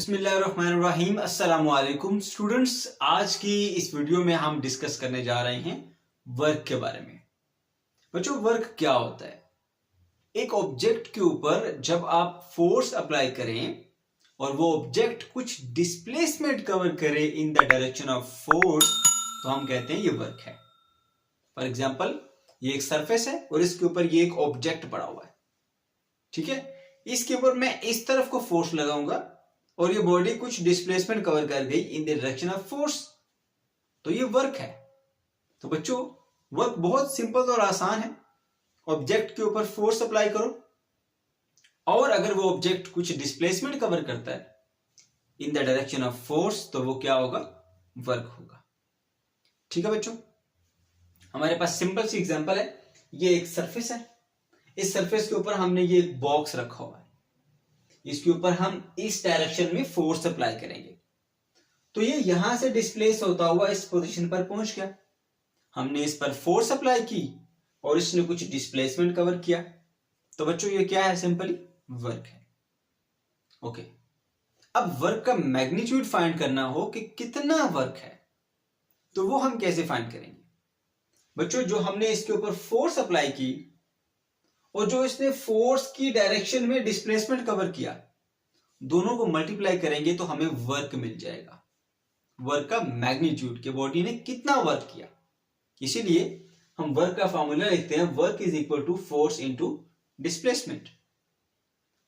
बिस्मिल्लाहिर्रहमानिर्रहीम। अस्सलाम वालेकुम स्टूडेंट्स। आज की इस वीडियो में हम डिस्कस करने जा रहे हैं वर्क के बारे में। बच्चों, वर्क क्या होता है? एक ऑब्जेक्ट के ऊपर जब आप फोर्स अप्लाई करें और वो ऑब्जेक्ट कुछ डिस्प्लेसमेंट कवर करे in the direction of force, तो हम कहते हैं ये वर्क है। फॉर एग्जाम्पल, ये एक सरफेस है और इसके ऊपर ये एक ऑब्जेक्ट पड़ा हुआ है, ठीक है। इसके ऊपर मैं इस तरफ को फोर्स लगाऊंगा और ये बॉडी कुछ डिस्प्लेसमेंट कवर कर गई in the direction of force, तो ये वर्क है। तो बच्चों, वर्क बहुत सिंपल और आसान है। ऑब्जेक्ट के ऊपर फोर्स अप्लाई करो और अगर वो ऑब्जेक्ट कुछ डिस्प्लेसमेंट कवर करता है in the direction of force, तो वो क्या होगा? वर्क होगा। ठीक है बच्चों, हमारे पास सिंपल सी एग्जांपल है। ये एक सरफेस है, इस सरफेस के ऊपर हमने ये बॉक्स रखा हुआ है, इसके ऊपर हम इस डायरेक्शन में फोर्स अप्लाई करेंगे तो ये यहां से डिस्प्लेस होता हुआ इस पोजीशन पर पहुंच गया। हमने इस पर फोर्स अप्लाई की और इसने कुछ डिस्प्लेसमेंट कवर किया, तो बच्चों ये क्या है? सिंपली वर्क है। ओके, अब वर्क का मैग्नीट्यूड फाइंड करना हो कि कितना वर्क है, तो वो हम कैसे फाइंड करेंगे? बच्चों, जो हमने इसके ऊपर फोर्स अप्लाई की और जो इसने फोर्स की डायरेक्शन में डिस्प्लेसमेंट कवर किया, दोनों को मल्टीप्लाई करेंगे तो हमें वर्क मिल जाएगा। वर्क का मैग्नीट्यूड के बॉडी ने कितना वर्क किया, इसीलिए हम वर्क का फॉर्मूला लिखते हैं, work is equal to force into displacement.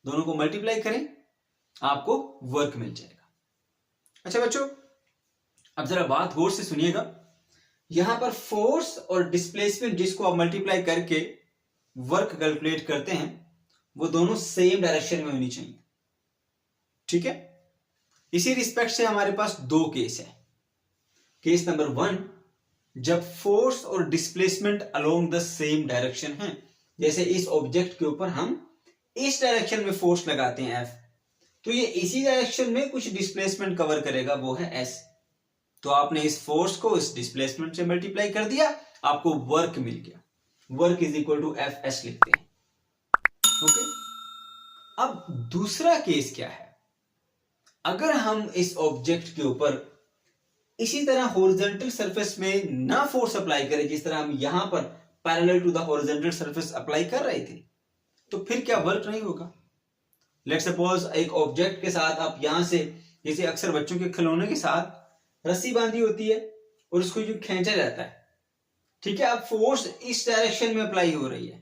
दोनों को मल्टीप्लाई करें, आपको वर्क मिल जाएगा। अच्छा बच्चों, अब जरा बात गौर से सुनिएगा। यहां पर फोर्स और डिस्प्लेसमेंट जिसको आप मल्टीप्लाई करके वर्क कैलकुलेट करते हैं, वो दोनों सेम डायरेक्शन में होनी चाहिए, ठीक है। इसी रिस्पेक्ट से हमारे पास दो केस है। केस नंबर 1, जब फोर्स और displacement along the same direction है, जैसे इस ऑब्जेक्ट के ऊपर हम इस डायरेक्शन में फोर्स लगाते हैं F, तो ये इसी डायरेक्शन में कुछ डिस्प्लेसमेंट कवर करेगा, वो है S। तो आपने इस फोर्स को इस डिस्प्लेसमेंट से मल्टीप्लाई कर दिया, आपको वर्क मिल गया। Work is equal to FS लिखते हैं। ओके, अब दूसरा केस क्या है? अगर हम इस ऑब्जेक्ट के ऊपर इसी तरह हॉरिजॉन्टल सरफेस में ना फोर्स अप्लाई करें जिस तरह हम यहां पर parallel to the horizontal surface apply कर रहे थे, तो फिर क्या वर्क नहीं होगा? लेट्स सपोज एक ऑब्जेक्ट के साथ आप यहां से, जैसे अक्सर बच्चों के खिलौने के साथ रस्सी बांधी होती है और उसको जो खींचा जाता है, ठीक है। अब फोर्स इस डायरेक्शन में अप्लाई हो रही है,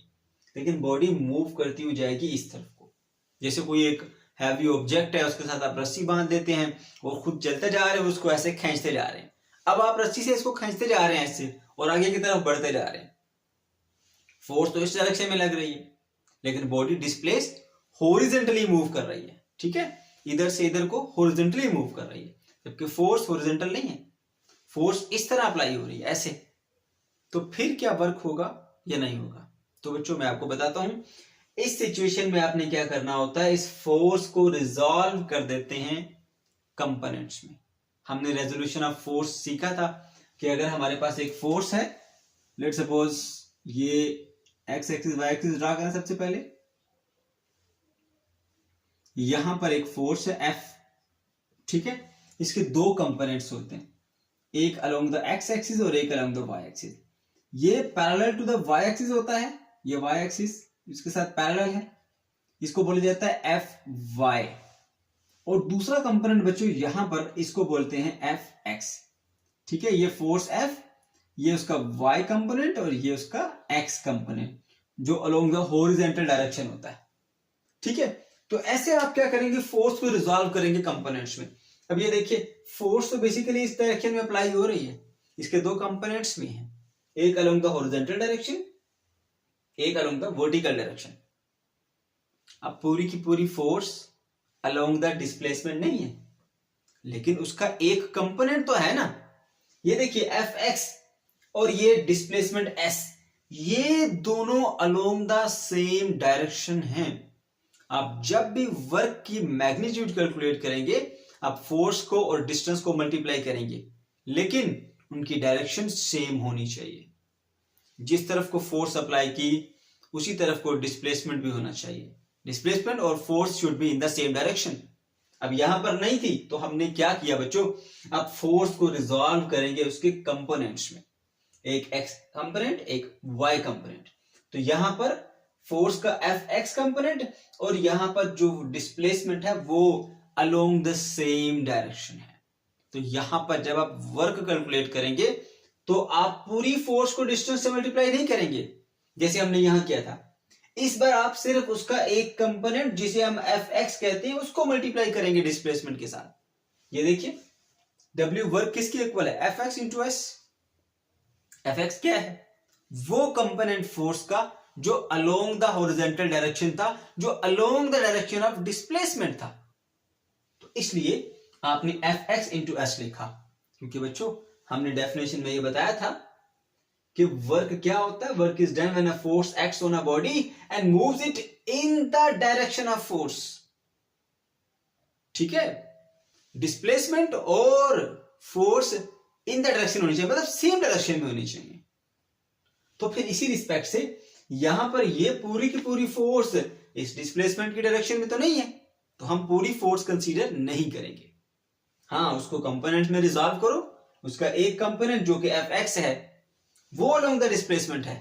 लेकिन बॉडी मूव करती हुई जाएगी इस तरफ को। जैसे कोई एक हैवी ऑब्जेक्ट है, उसके साथ आप रस्सी बांध देते हैं, वो खुद चलते जा रहे हैं, उसको ऐसे खींचते जा रहे हैं। अब आप रस्सी से इसको खींचते जा रहे हैं ऐसे और आगे की तरफ बढ़ते जा रहे हैं। फोर्स तो इस डायरेक्शन में लग रही है, लेकिन बॉडी डिस्प्लेस हॉरिजॉन्टली मूव कर रही है, ठीक है। इधर से इधर को हॉरिजॉन्टली मूव कर रही है, जबकि फोर्स हॉरिजॉन्टल नहीं है, फोर्स इस तरह अप्लाई हो रही है ऐसे। तो फिर क्या वर्क होगा या नहीं होगा? तो बच्चों, मैं आपको बताता हूं। इस सिचुएशन में आपने क्या करना होता है, इस फोर्स को रिजॉल्व कर देते हैं कंपोनेंट्स में। हमने रेजोल्यूशन ऑफ फोर्स सीखा था कि अगर हमारे पास एक फोर्स है, लेट सपोज ये x axis y axis draw करें। सबसे पहले यहां पर एक फोर्स है F, ठीक है। इसके दो कंपोनेंट्स होते हैं, एक अलोंग द एक्स एक्सिस और एक अलोंग द वाई एक्सिस। ये parallel to the y axis होता है, ये वाई एक्सिस इसके साथ पैरेलल है, इसको बोला जाता है Fy। और दूसरा कंपोनेंट बच्चों यहां पर, इसको बोलते हैं Fx, ठीक है। ये फोर्स F, ये उसका y कंपोनेंट और ये उसका x कंपोनेंट, जो अलोंग द हॉरिजॉन्टल डायरेक्शन होता है, ठीक है। तो ऐसे आप क्या करेंगे, फोर्स को रिजॉल्व करेंगे कंपोनेंट्स में। अब ये देखिए, फोर्स तो बेसिकली इस डायरेक्शन में अप्लाई हो रही है, इसके दो कंपोनेंट्स में है, एक अलोंग द हॉरिजॉन्टल डायरेक्शन, एक अलोंग द वर्टिकल डायरेक्शन। अब पूरी की पूरी फोर्स अलोंग द डिस्प्लेसमेंट नहीं है, लेकिन उसका एक कंपोनेंट तो है ना। ये देखिए Fx और ये डिस्प्लेसमेंट S, ये दोनों अलोंग द सेम डायरेक्शन हैं। आप जब भी वर्क की मैग्नीट्यूड कैलकुलेट करेंगे, आप फोर्स को और डिस्टेंस को मल्टीप्लाई करेंगे, लेकिन उनकी डायरेक्शन सेम होनी चाहिए। जिस तरफ को फोर्स अप्लाई की, उसी तरफ को डिस्प्लेसमेंट भी होना चाहिए। डिस्प्लेसमेंट और force should be in the same direction. अब यहां पर नहीं थी तो हमने क्या किया बच्चों, अब फोर्स को रिजॉल्व करेंगे उसके कंपोनेंट्स में, एक एक्स कंपोनेंट एक वाई कंपोनेंट। तो यहां पर फोर्स का एफ एक्स कंपोनेंट और यहां पर जो डिस्प्लेसमेंट है वो अलोंग द सेम डायरेक्शन है। तो यहां पर जब आप वर्क कैलकुलेट करेंगे तो आप पूरी फोर्स को डिस्टेंस से मल्टीप्लाई नहीं करेंगे जैसे हमने यहां किया था। इस बार आप सिर्फ उसका एक कंपोनेंट जिसे हम एफ एक्स कहते हैं उसको मल्टीप्लाई करेंगे डिस्प्लेसमेंट के साथ। ये देखिए W वर्क किसके इक्वल है, F x into S. F x क्या है, वो कंपोनेंट फोर्स का जो अलोंग द हॉरिजॉन्टल डायरेक्शन था, जो along the direction of displacement था। तो इसलिए आपने एफ एक्स इंटू एस लिखा, क्योंकि बच्चों हमने डेफिनेशन में ये बताया था कि वर्क क्या होता है, work is done when a force acts on a body and moves it in the direction of force. ठीक है, डिस्प्लेसमेंट और फोर्स इन द डायरेक्शन होनी चाहिए, मतलब सेम डायरेक्शन में होनी चाहिए। तो फिर इसी रिस्पेक्ट से यहां पर ये पूरी की पूरी फोर्स इस डिस्प्लेसमेंट की डायरेक्शन में तो नहीं है, तो हम पूरी फोर्स कंसीडर नहीं करेंगे। हाँ, उसको कंपोनेंट में रिजॉल्व करो, उसका एक कंपोनेंट जो कि एफ एक्स है वो अलोंग द डिस्प्लेसमेंट है,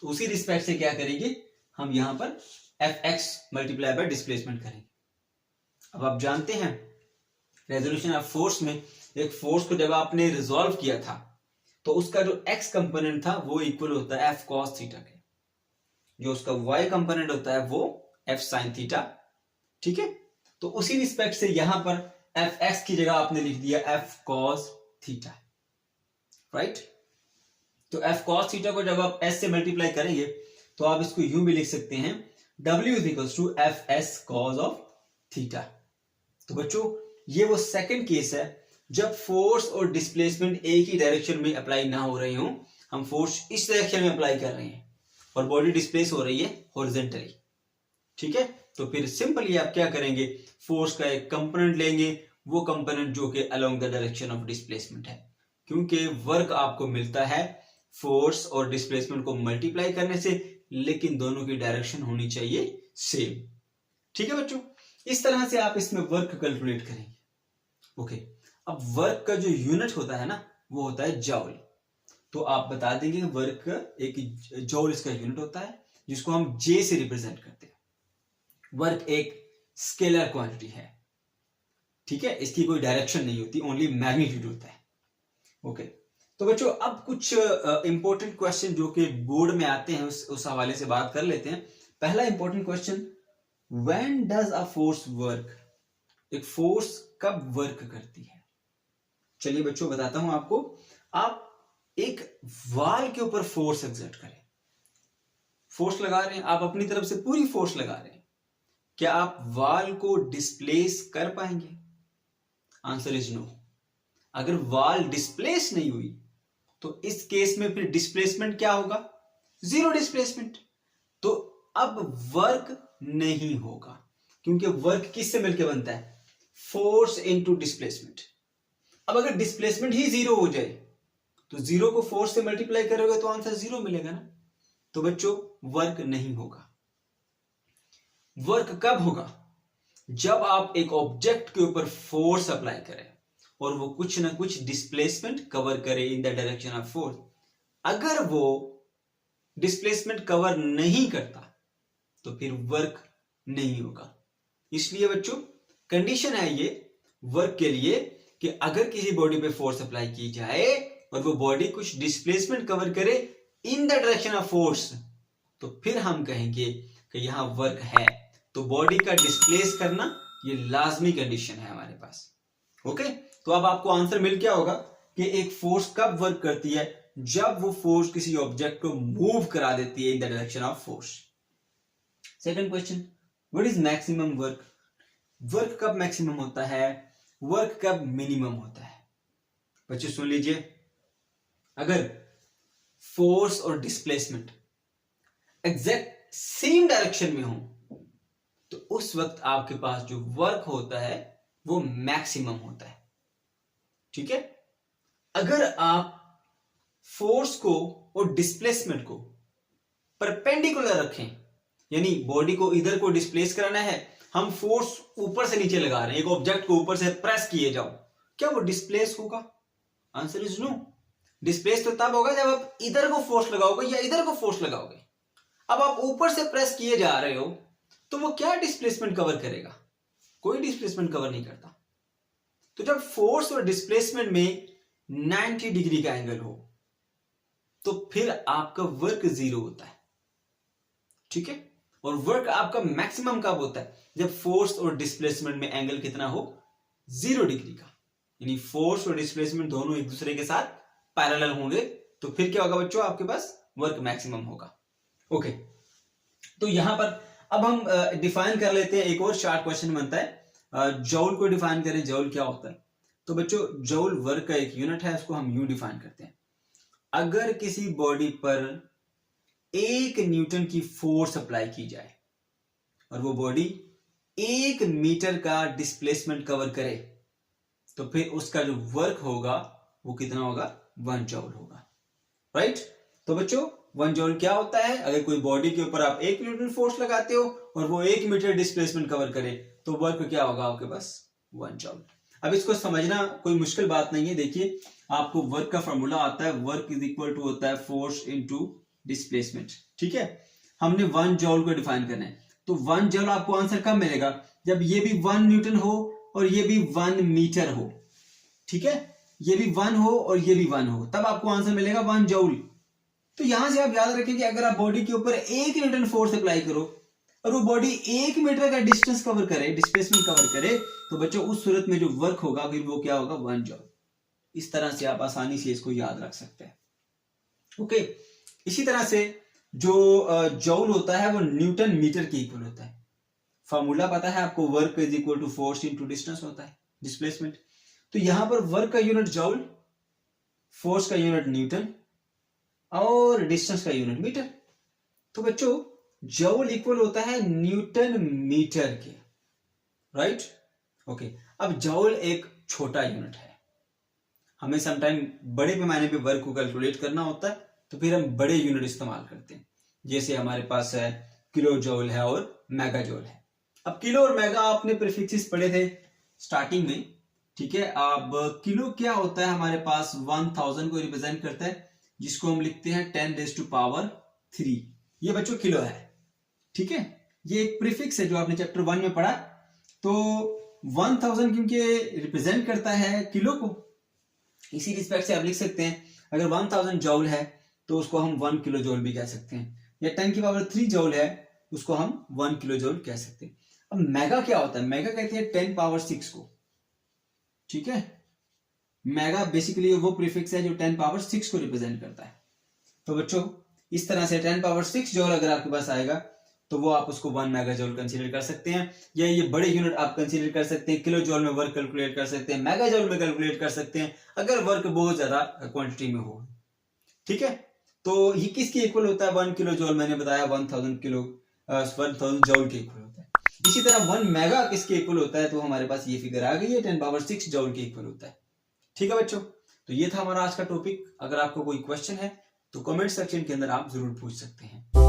तो उसी रिस्पेक्ट से क्या करेंगे हम यहां पर F x multiply by displacement करेंगे। अब आप जानते हैं रेजोल्यूशन ऑफ फोर्स में एक फोर्स को जब आपने रिजॉल्व किया था तो उसका जो एक्स कंपोनेंट था वो इक्वल होता है एफ कॉस थीटा के, जो उसका वाई कंपोनेंट होता है वो एफ साइन थीटा। ठीक है, तो उसी रिस्पेक्ट से यहां पर एफ एक्स की जगह आपने लिख दिया एफ कॉस थीटा, राइट। तो एफ कॉस थीटा को जब आप एस से मल्टीप्लाई करेंगे तो आप इसको यूं भी लिख सकते हैं W is equal to F S cos of theta. तो बच्चों ये वो सेकंड केस है जब फोर्स और डिस्प्लेसमेंट एक ही डायरेक्शन में अप्लाई ना हो रही हो, हम फोर्स इस डायरेक्शन में अप्लाई कर रहे हैं और बॉडी डिस्प्लेस हो रही है हॉरिजॉन्टली। ठीक है, तो फिर सिंपली आप क्या करेंगे, फोर्स का एक कंपोनेंट लेंगे, वो कंपोनेंट जो कि along the direction of displacement है, क्योंकि वर्क आपको मिलता है फोर्स और डिस्प्लेसमेंट को मल्टीप्लाई करने से, लेकिन दोनों की डायरेक्शन होनी चाहिए सेम। ठीक है बच्चों, इस तरह से आप इसमें वर्क कैलकुलेट करेंगे। ओके, अब वर्क का जो यूनिट होता है ना वो होता है जॉल। तो आप बता देंगे वर्क एक जॉल इसका यूनिट होता है जिसको हम जे से रिप्रेजेंट करते हैं। वर्क एक स्केलर क्वांटिटी है, ठीक है, इसकी कोई डायरेक्शन नहीं होती, ओनली मैग्नीट्यूड होता है। ओके, तो बच्चों अब कुछ इंपॉर्टेंट क्वेश्चन जो कि बोर्ड में आते हैं उस हवाले से बात कर लेते हैं। पहला important question, when does a force work, एक फोर्स कब वर्क करती है। चलिए बच्चों बताता हूं आपको। आप एक वाल के ऊपर फोर्स एक्सर्ट करें, फोर्स लगा रहे हैं, आप अपनी तरफ से पूरी फोर्स लगा रहे हैं, क्या आप वाल को डिस्प्लेस कर पाएंगे? Answer is no. अगर वाल डिस्प्लेस नहीं हुई तो इस केस में फिर डिस्प्लेसमेंट क्या होगा, जीरो डिस्प्लेसमेंट। तो अब वर्क नहीं होगा, क्योंकि वर्क किससे मिलकर बनता है, फोर्स इनटू डिस्प्लेसमेंट। अब अगर डिस्प्लेसमेंट ही जीरो हो जाए तो जीरो को फोर्स से मल्टीप्लाई करोगे तो आंसर जीरो मिलेगा ना। तो बच्चों वर्क नहीं होगा। वर्क कब होगा, जब आप एक ऑब्जेक्ट के ऊपर फोर्स अप्लाई करें और वो कुछ ना कुछ डिस्प्लेसमेंट कवर करे in the direction of force. अगर वो डिस्प्लेसमेंट कवर नहीं करता तो फिर वर्क नहीं होगा। इसलिए बच्चों कंडीशन है ये वर्क के लिए कि अगर किसी बॉडी पे फोर्स अप्लाई की जाए और वो बॉडी कुछ डिस्प्लेसमेंट कवर करे in the direction of force, तो फिर हम कहेंगे कि यहां वर्क है। तो बॉडी का डिस्प्लेस करना ये लाजमी कंडीशन है हमारे पास। ओके, तो अब आपको आंसर मिल क्या होगा कि एक फोर्स कब वर्क करती है, जब वो फोर्स किसी ऑब्जेक्ट को मूव करा देती है in the direction of force. Second question, what is maximum work, work कब मैक्सिमम होता है, वर्क कब मिनिमम होता है। बच्चे सुन लीजिए, अगर फोर्स और डिस्प्लेसमेंट एग्जैक्ट सेम डायरेक्शन में हो तो उस वक्त आपके पास जो वर्क होता है वो मैक्सिमम होता है। ठीक है, अगर आप फोर्स को और डिस्प्लेसमेंट को परपेंडिकुलर रखें, यानी बॉडी को इधर को डिस्प्लेस कराना है, हम फोर्स ऊपर से नीचे लगा रहे हैं, एक ऑब्जेक्ट को ऊपर से प्रेस किए जाओ, क्या वो डिस्प्लेस होगा? Answer is no. डिस्प्लेस तो तब होगा जब आप इधर को फोर्स लगाओगे या इधर को फोर्स लगाओगे। अब आप ऊपर से प्रेस किए जा रहे हो तो वो क्या डिस्प्लेसमेंट कवर करेगा? कोई डिस्प्लेसमेंट कवर नहीं करता। तो जब फोर्स और डिस्प्लेसमेंट में 90 डिग्री का एंगल हो तो फिर आपका वर्क जीरो होता है, ठीक है। और वर्क आपका मैक्सिमम कब होता है? जब फोर्स और डिस्प्लेसमेंट में एंगल कितना हो? 0 डिग्री का। यानी फोर्स और डिस्प्लेसमेंट दोनों एक दूसरे के साथ पैरेलल होंगे तो फिर क्या होगा बच्चों? आपके पास वर्क मैक्सिमम होगा। ओके, तो यहां पर अब हम डिफाइन कर लेते हैं। एक और शार्ट क्वेश्चन बनता है, जौल को डिफाइन करें। जौल क्या होता है? तो बच्चों जौल वर्क का एक यूनिट है, उसको हम यूं डिफाइन करते हैं। अगर किसी बॉडी पर 1 न्यूटन की फोर्स अप्लाई की जाए और वो बॉडी 1 मीटर का डिस्प्लेसमेंट कवर करे तो फिर उसका जो वर्क होगा वो कितना होगा? 1 जॉल होगा, राइट। तो बच्चों 1 जॉल क्या होता है? अगर कोई बॉडी के ऊपर आप 1 न्यूटन फोर्स लगाते हो और वो 1 मीटर डिस्प्लेसमेंट कवर करे तो वर्क क्या होगा आपके पास? 1 जॉल। अब इसको समझना कोई मुश्किल बात नहीं है। देखिए आपको वर्क का फॉर्मूला आता है, वर्क इज इक्वल टू होता है फोर्स इनटू डिस्प्लेसमेंट, ठीक है। हमने 1 जॉल को डिफाइन करना है तो 1 जॉल आपको आंसर कब मिलेगा? जब ये भी 1 न्यूटन हो और ये भी 1 मीटर हो, ठीक है। ये भी 1 हो और ये भी 1 हो, तब आपको आंसर मिलेगा 1 जॉल। तो यहां से आप याद रखें कि अगर आप बॉडी के ऊपर 1 न्यूटन फोर्स अप्लाई करो और वो बॉडी 1 मीटर का डिस्टेंस कवर करे, डिस्प्लेसमेंट कवर करे, तो बच्चों उस सूरत में जो वर्क होगा फिर वो क्या होगा? 1 जॉल। इस तरह से आप आसानी से इसको याद रख सकते हैं। ओके, इसी तरह से जो जॉल होता है वो न्यूटन मीटर के इक्वल होता है। फॉर्मूला पता है आपको, work is equal to force into distance होता है, डिस्प्लेसमेंट। तो यहां पर वर्क का यूनिट जॉल, फोर्स का यूनिट न्यूटन और डिस्टेंस का यूनिट मीटर। तो बच्चों जॉल इक्वल होता है न्यूटन मीटर के, राइट। ओके, अब जॉल एक छोटा यूनिट है, हमें समटाइम बड़े पैमाने पे वर्क को कैलकुलेट करना होता है तो फिर हम बड़े यूनिट इस्तेमाल करते हैं। जैसे हमारे पास है किलो जॉल है और मेगा जॉल है। अब किलो और मेगा आपने प्रीफिक्सेस पढ़े थे स्टार्टिंग में, ठीक है। अब किलो क्या होता है? हमारे पास 1000 को रिप्रेजेंट करता है, जिसको हम लिखते हैं 10⁻³ ये बच्चों किलो है, ठीक है। ये एक प्रीफिक्स है जो आपने चैप्टर 1 में पढ़ा। तो 1000 क्योंकि रिप्रेजेंट करता है किलो को, इसी रिस्पेक्ट से आप लिख सकते हैं अगर 1000 जॉल है तो उसको हम 1 किलो जॉल भी कह सकते हैं, या 10⁻³ जॉल है उसको हम 1 किलो जॉल कह सकते हैं। अब मेगा क्या होता है? मेगा कहते हैं 10⁻6 को, ठीक है। मेगा बेसिकली वो प्रीफिक्स है जो 10⁻6 को रिप्रेजेंट करता है। तो बच्चों इस तरह से 10⁻6 जॉल अगर आपके पास आएगा तो वो आप उसको 1 मेगा जॉल कंसीडर कर सकते हैं, या ये बड़े यूनिट आप कंसीडर कर सकते हैं। किलो जॉल में वर्क कैलकुलेट कर सकते हैं, मेगा जॉल में कैलकुलेट कर सकते हैं अगर वर्क बहुत ज्यादा क्वांटिटी में हो, ठीक है। तो ये किसके इक्वल होता है? 1 किलो जॉल मैंने बताया 1000 जॉल के इक्वल होता है। इसी तरह 1 मेगा किसके इक्वल होता है? तो हमारे पास ये फिगर आ गई है, 10⁻6 जॉल के इक्वल होता है, ठीक है बच्चों। तो ये था हमारा आज का टॉपिक। अगर आपको कोई क्वेश्चन है तो कमेंट सेक्शन के अंदर आप जरूर पूछ सकते हैं।